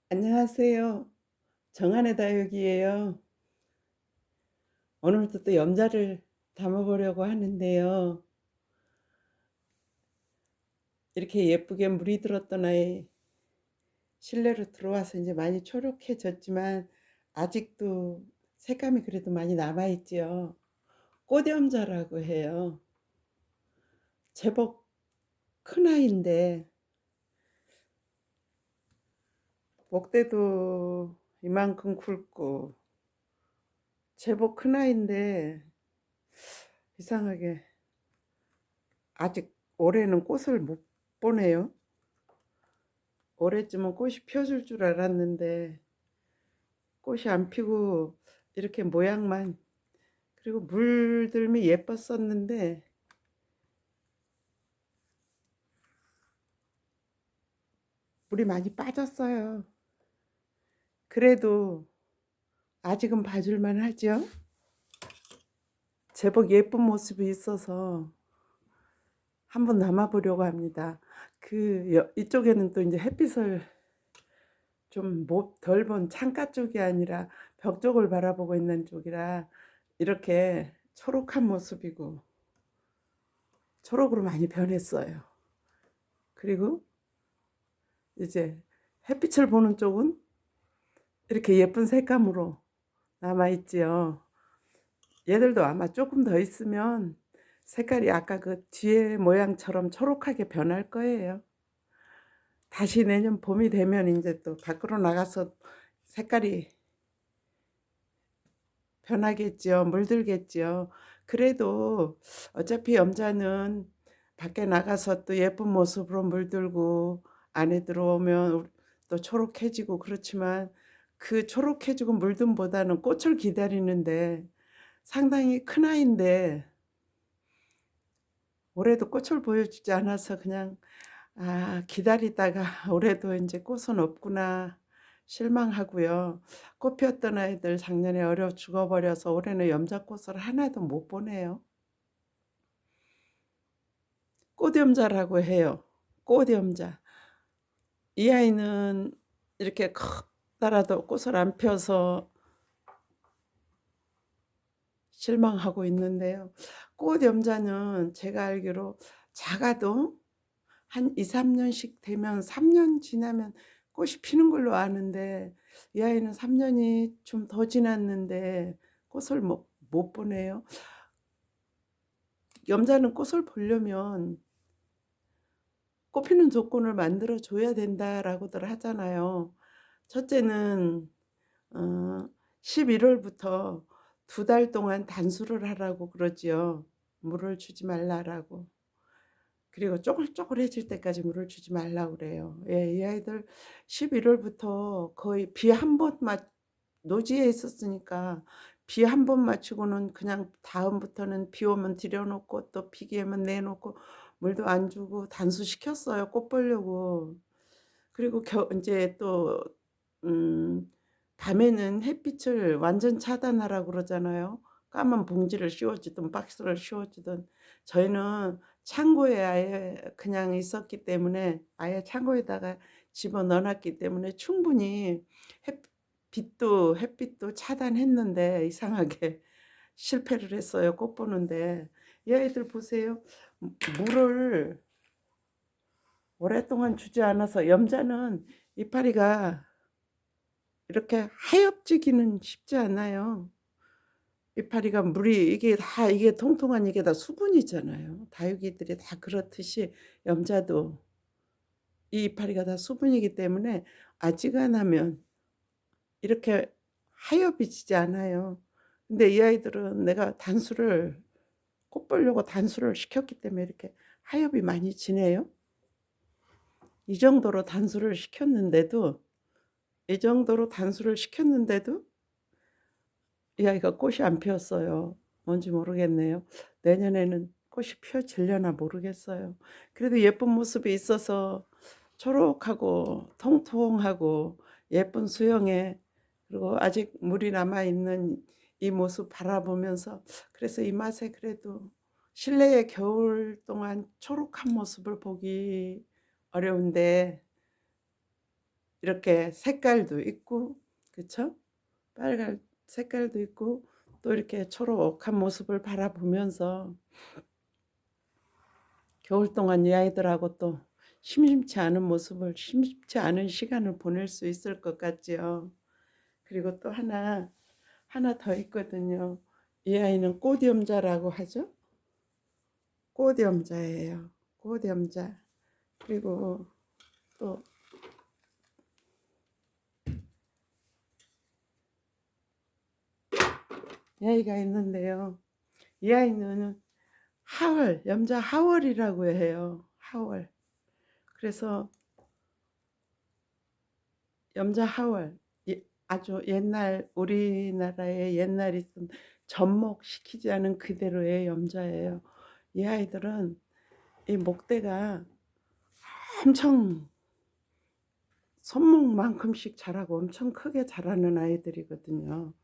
안녕하세요. 정한의 다육이에요. 오늘부터 또 염자를 담아보려고 하는데요. 이렇게 예쁘게 물이 들었던 아이 실내로 들어와서 이제 많이 초록해졌지만 아직도 색감이 그래도 많이 남아있지요. 꽃염자라고 해요. 제법 큰 아이인데 목대도 이만큼 굵고 제법 큰 아이인데 이상하게 아직 올해는 꽃을 못 보네요. 올해쯤은 꽃이 펴줄 줄 알았는데 꽃이 안 피고 이렇게 모양만. 그리고 물들미 예뻤었는데 물이 많이 빠졌어요. 그래도 아직은 봐줄만 하죠. 제법 예쁜 모습이 있어서 한번 담아보려고 합니다. 이쪽에는 또 이제 햇빛을 좀 덜 본 창가 쪽이 아니라 벽 쪽을 바라보고 있는 쪽이라 이렇게 초록한 모습이고 초록으로 많이 변했어요. 그리고 이제 햇빛을 보는 쪽은 이렇게 예쁜 색감으로 남아있지요. 얘들도 아마 조금 더 있으면 색깔이 아까 그 뒤에 모양처럼 초록하게 변할 거예요. 다시 내년 봄이 되면 이제 또 밖으로 나가서 색깔이 변하겠지요. 물들겠지요. 그래도 어차피 염자는 밖에 나가서 또 예쁜 모습으로 물들고 안에 들어오면 또 초록해지고 그렇지만 그 초록해지고 물듦보다는 꽃을 기다리는데 상당히 큰 아이인데 올해도 꽃을 보여주지 않아서 그냥 기다리다가 올해도 이제 꽃은 없구나 실망하고요. 꽃 피웠던 아이들 작년에 어려 죽어버려서 올해는 염자꽃을 하나도 못 보네요. 꽃염자라고 해요. 꽃염자. 이 아이는 이렇게 커다라도 꽃을 안 펴서 실망하고 있는데요. 꽃염자는 제가 알기로 작아도 한 2, 3년씩 되면 3년 지나면 꽃이 피는 걸로 아는데 이 아이는 3년이 좀 더 지났는데 꽃을 못 보네요. 염자는 꽃을 보려면 꽃 피는 조건을 만들어 줘야 된다라고들 하잖아요. 첫째는 11월부터 2달 동안 단수를 하라고 그러지요. 물을 주지 말라라고. 그리고 쪼글쪼글해질 때까지 물을 주지 말라고 그래요. 예, 이 아이들 11월부터 거의 비 한 번 노지에 있었으니까 비 한 번 맞추고는 그냥 다음부터는 비 오면 들여놓고 또 비기 오면 내놓고 물도 안 주고 단수시켰어요. 꽃 보려고. 그리고 이제 또 음 밤에는 햇빛을 완전 차단하라고 그러잖아요. 까만 봉지를 씌워주든 박스를 씌워주든 저희는 창고에 아예 그냥 있었기 때문에 아예 창고에다가 집어넣어 놨기 때문에 충분히 햇빛도 차단했는데 이상하게 실패를 했어요. 꽃 보는데. 이 아이들 보세요. 물을 오랫동안 주지 않아서 염자는 이파리가 이렇게 하엽지기는 쉽지 않아요. 이파리가 물이 이게 통통한 이게 다 수분이잖아요. 다육이들이 다 그렇듯이 염자도 이 이파리가 다 수분이기 때문에 아지간하면 이렇게 하엽이 지지 않아요. 근데 이 아이들은 내가 꽃 보려고 단수를 시켰기 때문에 이렇게 하엽이 많이 지네요. 이 정도로 단수를 시켰는데도 이 아이가 꽃이 안 피었어요. 뭔지 모르겠네요. 내년에는 꽃이 피어지려나 모르겠어요. 그래도 예쁜 모습이 있어서 초록하고 통통하고 예쁜 수영에 그리고 아직 물이 남아있는 이 모습 바라보면서 그래서 이 맛에 그래도 실내의 겨울 동안 초록한 모습을 보기 어려운데 이렇게 색깔도 있고, 그쵸? 빨간 색깔도 있고 또 이렇게 초록한 모습을 바라보면서 겨울 동안 이 아이들하고 또 심심치 않은 시간을 보낼 수 있을 것 같지요. 그리고 또 하나 더 있거든요. 이 아이는 꽃염자라고 하죠. 꽃염자예요. 꽃염자. 그리고 또 이 아이가 있는데요. 이 아이는 염자 하월이라고 해요. 하월. 그래서 염자 하월, 아주 옛날 우리나라의 옛날 있던 접목시키지 않은 그대로의 염자예요. 이 아이들은 이 목대가 엄청 손목만큼씩 자라고 엄청 크게 자라는 아이들이거든요.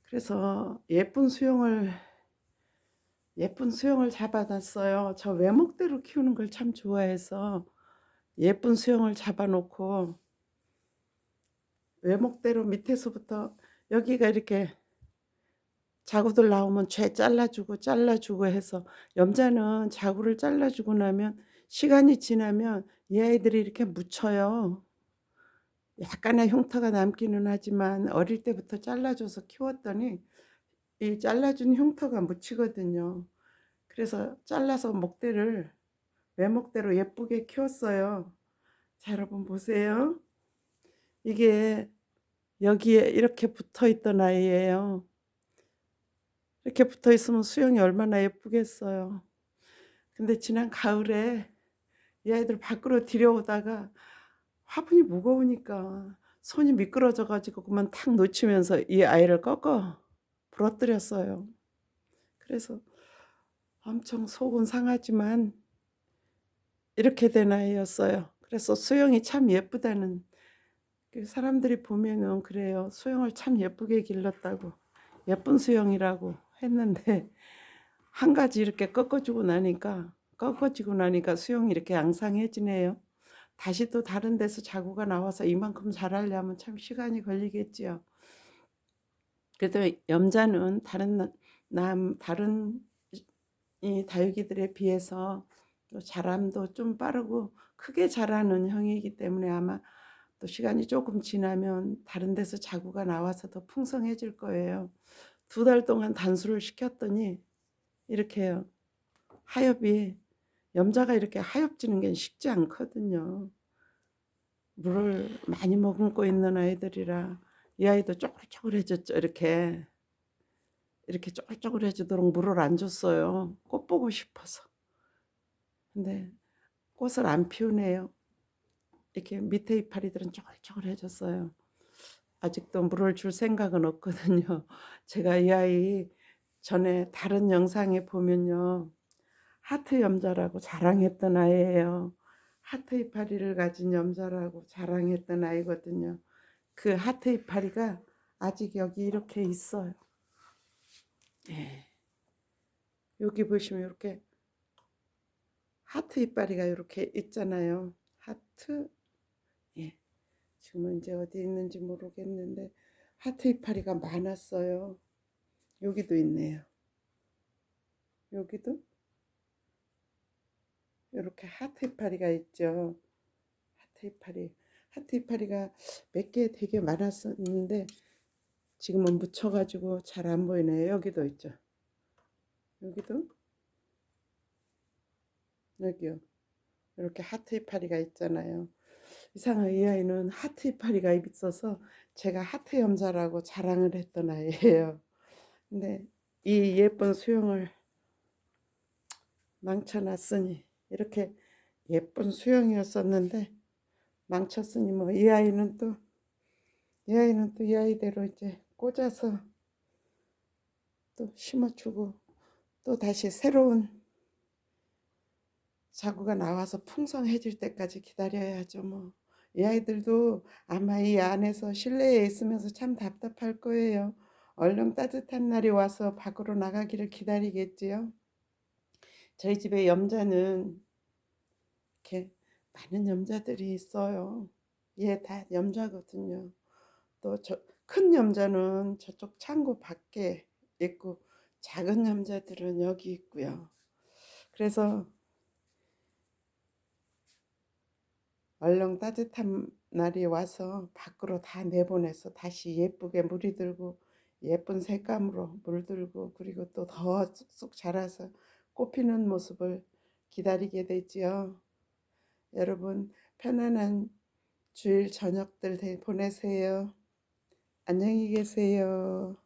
그래서 예쁜 수영을 잡아놨어요. 저 외목대로 키우는 걸 참 좋아해서 예쁜 수영을 잡아놓고 외목대로 밑에서부터 여기가 이렇게 자구들 나오면 죄 잘라주고 해서, 염자는 자구를 잘라주고 나면 시간이 지나면 이 아이들이 이렇게 묻혀요. 약간의 흉터가 남기는 하지만 어릴 때부터 잘라줘서 키웠더니 이 잘라준 흉터가 묻히거든요. 그래서 잘라서 외목대로 예쁘게 키웠어요. 자, 여러분 보세요. 이게 여기에 이렇게 붙어 있던 아이예요. 이렇게 붙어 있으면 수영이 얼마나 예쁘겠어요. 근데 지난 가을에 이 아이들 밖으로 들여오다가 화분이 무거우니까 손이 미끄러져 가지고 그만 탁 놓치면서 이 아이를 꺾어 부러뜨렸어요. 그래서 엄청 속은 상하지만 이렇게 된 아이였어요. 그래서 수영이 참 예쁘다는, 사람들이 보면은 그래요. 수영을 참 예쁘게 길렀다고, 예쁜 수영이라고 했는데 한 가지 이렇게 꺾어지고 나니까 수영이 이렇게 앙상해지네요. 다시 또 다른 데서 자구가 나와서 이만큼 자라려면 참 시간이 걸리겠지요. 그래도 염자는 다른 이 다육이들에 비해서 또 자람도 좀 빠르고 크게 자라는 형이기 때문에 아마 또 시간이 조금 지나면 다른 데서 자구가 나와서 더 풍성해질 거예요. 2달 동안 단수를 시켰더니 이렇게요. 염자가 이렇게 하엽지는 게 쉽지 않거든요. 물을 많이 머금고 있는 아이들이라 이 아이도 쪼글쪼글해졌죠. 이렇게 쪼글쪼글해지도록 물을 안 줬어요. 꽃 보고 싶어서. 근데 꽃을 안 피우네요. 이렇게 밑에 이파리들은 쪼글쪼글해졌어요. 아직도 물을 줄 생각은 없거든요. 제가 이 아이 전에 다른 영상에 보면요, 하트 염자라고 자랑했던 아이예요. 하트 이파리를 가진 염자라고 자랑했던 아이거든요. 그 하트 이파리가 아직 여기 이렇게 있어요. 예. 여기 보시면 이렇게 하트 이파리가 이렇게 있잖아요. 하트. 예. 지금은 이제 어디 있는지 모르겠는데 하트 이파리가 많았어요. 여기도 있네요. 여기도 이렇게 하트 이파리가 있죠. 하트 이파리가 몇 개 되게 많았었는데 지금은 묻혀가지고 잘 안 보이네요. 여기도 있죠. 여기도, 여기요. 이렇게 하트 이파리가 있잖아요. 이상하게 이 아이는 하트 이파리가 있어서 제가 하트 염자라고 자랑을 했던 아이예요. 근데 이 예쁜 수영을 망쳐놨으니, 이렇게 예쁜 수영이었었는데 망쳤으니 뭐 이 아이대로 이제 꽂아서 또 심어주고 또 다시 새로운 자구가 나와서 풍성해질 때까지 기다려야죠. 뭐 이 아이들도 아마 이 안에서 실내에 있으면서 참 답답할 거예요. 얼른 따뜻한 날이 와서 밖으로 나가기를 기다리겠지요. 저희 집에 염자는 이렇게 많은 염자들이 있어요. 예, 다 염자거든요. 또 큰 염자는 저쪽 창고 밖에 있고 작은 염자들은 여기 있고요. 그래서 얼른 따뜻한 날이 와서 밖으로 다 내보내서 다시 예쁘게 물이 들고 예쁜 색감으로 물들고 그리고 또 더 쑥쑥 자라서 꽃피는 모습을 기다리게 되지요. 여러분 편안한 주일 저녁들 보내세요. 안녕히 계세요.